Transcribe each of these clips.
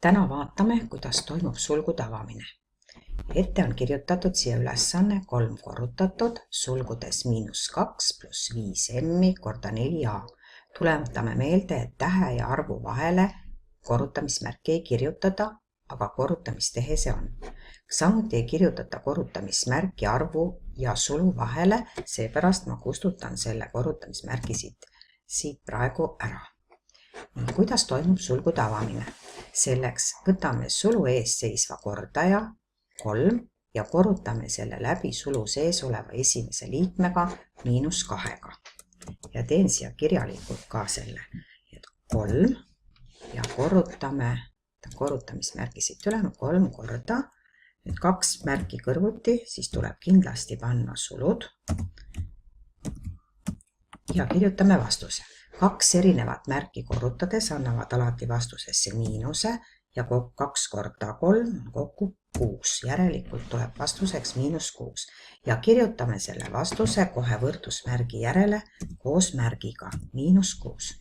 Täna vaatame, kuidas toimub sulgude avamine. Ette on kirjutatud siia ülesanne 3 korrutatud sulgudes -2 pluss 5m korda 4a. Tuletame meelde, et tähe ja arvu vahele korrutamismärki ei kirjutada, aga korrutamistehe see on. Samuti ei kirjutata korrutamismärki arvu ja sulu vahele, seepärast ma kustutan selle korrutamismärgi siit praegu ära. Kuidas toimub sulgude avamine? Selleks võtame sulu ees seisva kordaja 3 ja korrutame selle läbi sulu sees oleva esimese liikmega -2-ga. Ja teen siia kirjalikult ka selle. 3 ja korrutame, korrutamismärgi siit üle, 3 korda. Nüüd 2 märki kõrvuti, siis tuleb kindlasti panna sulud. Ja kirjutame vastuse. 2 erinevat märki korrutades annavad alati vastusesse miinuse ja 2 korda 3 on kokku 6. Järelikult tuleb vastuseks -6 ja kirjutame selle vastuse kohe võrdusmärgi järele koos märgiga -6.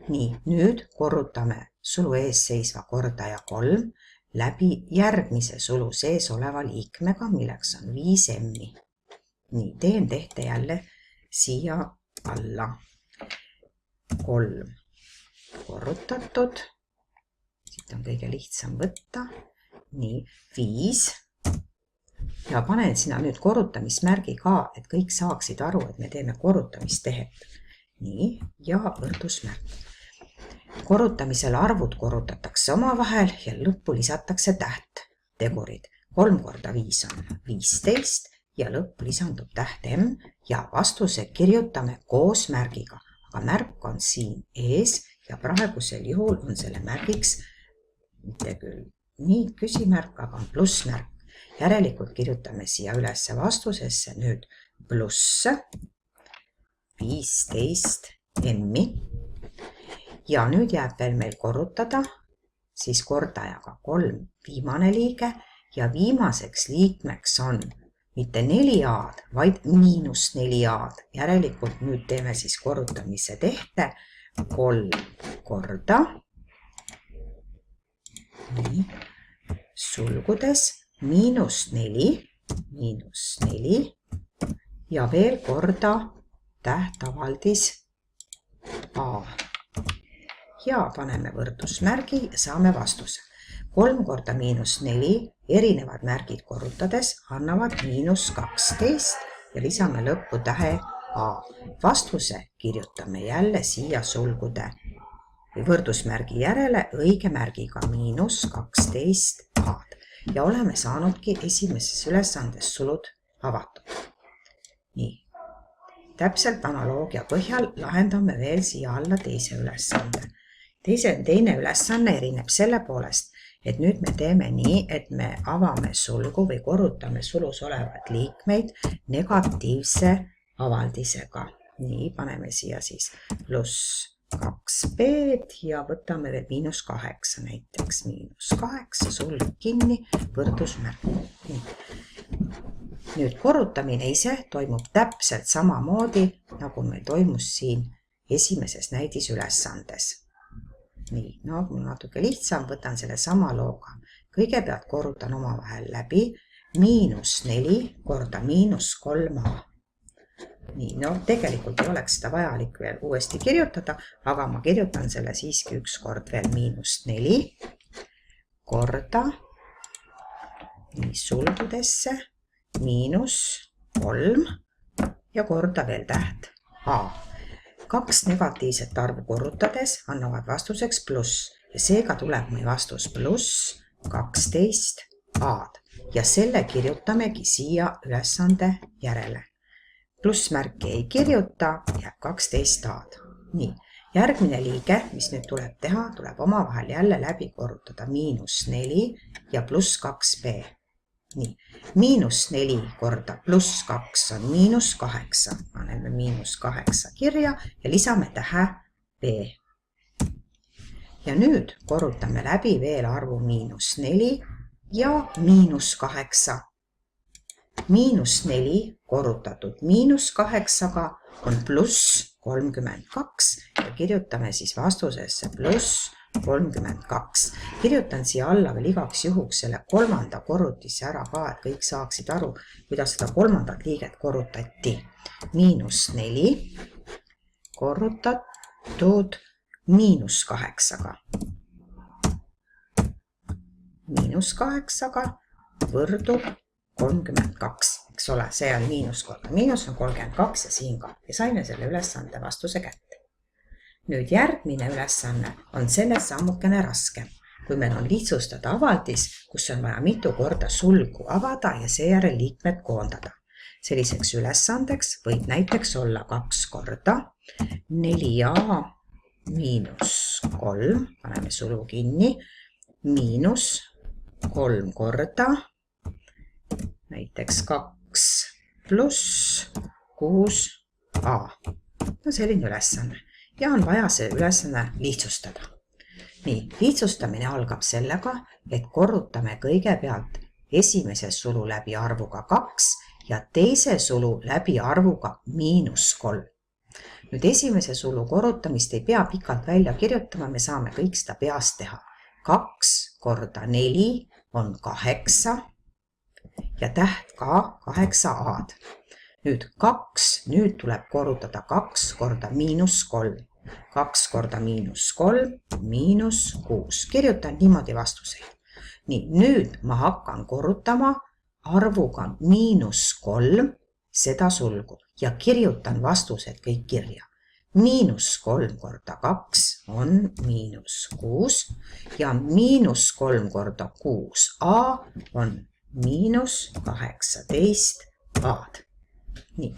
Nii, nüüd korrutame sulu ees seisva kordaja 3 läbi järgmise sulu sees oleva liikmega, milleks on 5m. Nii, teen tehte jälle siia alla. 3 korrutatud, siit on kõige lihtsam võtta, nii 5 ja panen sinna nüüd korrutamismärgi ka, et kõik saaksid aru, et me teeme korrutamistehet. Nii ja võrdusmärk. Korrutamisel arvud korrutatakse omavahel ja lõppu lisatakse tähttegurid. 3 korda 5 on 15 ja lõppu lisandub täht m ja vastuse kirjutame koos märgiga. Aga märk on siin ees ja praegusel juhul on selle märgiks mitte küll nii küsimärk, aga on plussmärk. Järelikult kirjutame siia üles vastusesse nüüd pluss 15 m. Ja nüüd jääb veel meil korrutada siis kordajaga 3 viimane liige ja viimaseks liikmeks on mitte 4a-d, vaid -4a-d. Järelikult nüüd teeme siis korrutamise tehte 3 korda. Nii, sulgudes -4 ja veel korda tähtavaldis a. Ja paneme võrdusmärgi ja saame vastuse. 3 korda -4 erinevad märgid korrutades annavad -12 ja lisame lõppu tähe a. Vastuse kirjutame jälle siia sulgude või võrdusmärgi järele õige märgiga -12a. Ja oleme saanudki esimeses ülesandes sulud avatud. Nii, täpselt analoogia põhjal lahendame veel siia alla teise ülesande. Teine ülesanne erineb selle poolest, et nüüd me teeme nii, et me avame sulgu või korrutame sulus olevad liikmeid negatiivse avaldisega. Nii, paneme siia siis +2b ja võtame veel -8 näiteks. -8, sulg kinni, võrdusmärk. Nüüd korrutamine ise toimub täpselt samamoodi, nagu meil toimus siin esimeses näidisülesandes. Nii, no mul natuke lihtsam, võtan selle sama looga. Kõigepealt korrutan omavahel läbi -4 korda -3a. Nii, no tegelikult ei oleks seda vajalik veel uuesti kirjutada, aga ma kirjutan selle siiski üks kord veel -4 korda nii sulgudesse -3 ja korda veel täht a. 2 negatiivset arvu korrutades annavad vastuseks pluss ja seega tuleb meil vastus +12a-d ja selle kirjutamegi siia ülesande järele. Plussmärki ei kirjuta, jääb 12a-d. Nii, järgmine liige, mis nüüd tuleb teha, tuleb omavahel jälle läbi korrutada -4 ja +2b. Nii, -4 korda +2 on -8. Paneme -8 kirja ja lisame tähe b. Ja nüüd korrutame läbi veel arvu -4 ja -8. -4 korrutatud -8-ga on +32 ja kirjutame siis vastusesse 32. Kirjutan siia alla veel igaks juhuks selle kolmanda korrutisse ära ka, et kõik saaksid aru, kuidas seda kolmandat liiget korrutati. -4 korrutatud -8-ga. -8-ga võrdub 32, eks ole, see on miinus korda miinus on 32 ja siin ka. Ja saime selle ülesande vastuse kätte. Nüüd järgmine ülesanne on sellest sammukene raskem, kui meil on lihtsustada avaldis, kus on vaja mitu korda sulgu avada ja seejärel liikmed koondada. Selliseks ülesandeks võib näiteks olla 2 korda 4a miinus 3, paneme sulu kinni, miinus 3 korda, näiteks 2 pluss 6a. No selline ülesanne. Ja on vaja see ülesanne lihtsustada. Nii, lihtsustamine algab sellega, et korrutame kõigepealt esimese sulu läbi arvuga 2 ja teise sulu läbi arvuga -3. Nüüd esimese sulu korrutamist ei pea pikalt välja kirjutama, me saame kõik seda peast teha. 2 korda 4 on 8 ja täht ka 8a-d. Nüüd 2, nüüd tuleb korrutada 2 korda -3. 2 korda -3, -6. Kirjutan niimoodi vastuseid. Nii, nüüd ma hakkan korrutama arvuga -3 seda sulgu ja kirjutan vastused kõik kirja. -3 korda 2 on -6 ja -3 korda 6a on -18a-d. Nii,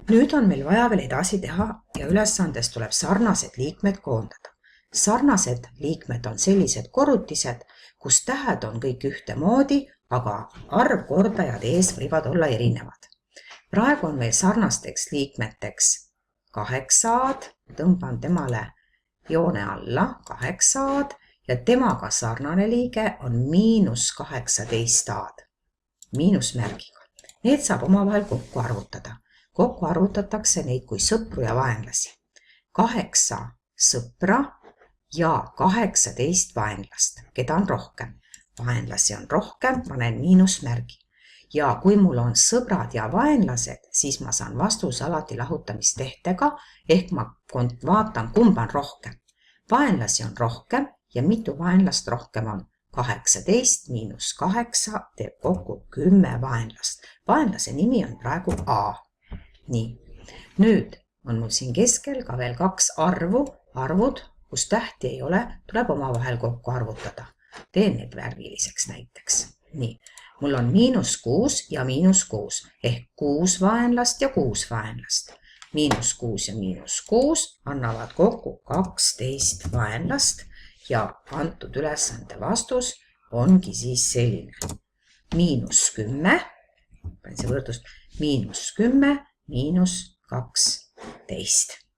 nüüd on meil vaja veel edasi teha ja ülesandest tuleb sarnased liikmed koondada. Sarnased liikmed on sellised korrutised, kus tähed on kõik ühtemoodi, aga arvkordajad ees võivad olla erinevad. Praegu on meil sarnasteks liikmeteks 8a-d, tõmban temale joone alla 8a-d ja temaga sarnane liige on -18a-d, miinusmärgiga. Need saab omavahel kokku arvutada. Kokku arvutatakse neid kui sõpru ja vaenlasi. 8 sõpra ja 18 vaenlast, keda on rohkem. Vaenlasi on rohkem, panen miinusmärgi. Ja kui mul on sõbrad ja vaenlased, siis ma saan vastuse alati lahutamistehtega, ehk ma vaatan, kumb on rohkem. Vaenlasi on rohkem ja mitu vaenlast rohkem on. 18 miinus 8 teeb kokku 10 vaenlast. Vaenlase nimi on praegu A. Nii, nüüd on mul siin keskel ka veel 2 arvud, kus tähti ei ole, tuleb omavahel kokku arvutada. Teen need värviliseks näiteks. Nii, mul on -6 ja -6 ehk 6 vaenlast ja 6 vaenlast. -6 ja -6 annavad kokku 12 vaenlast ja antud ülesande vastus ongi siis selline. -10, panen see võrdlus, -10 -12.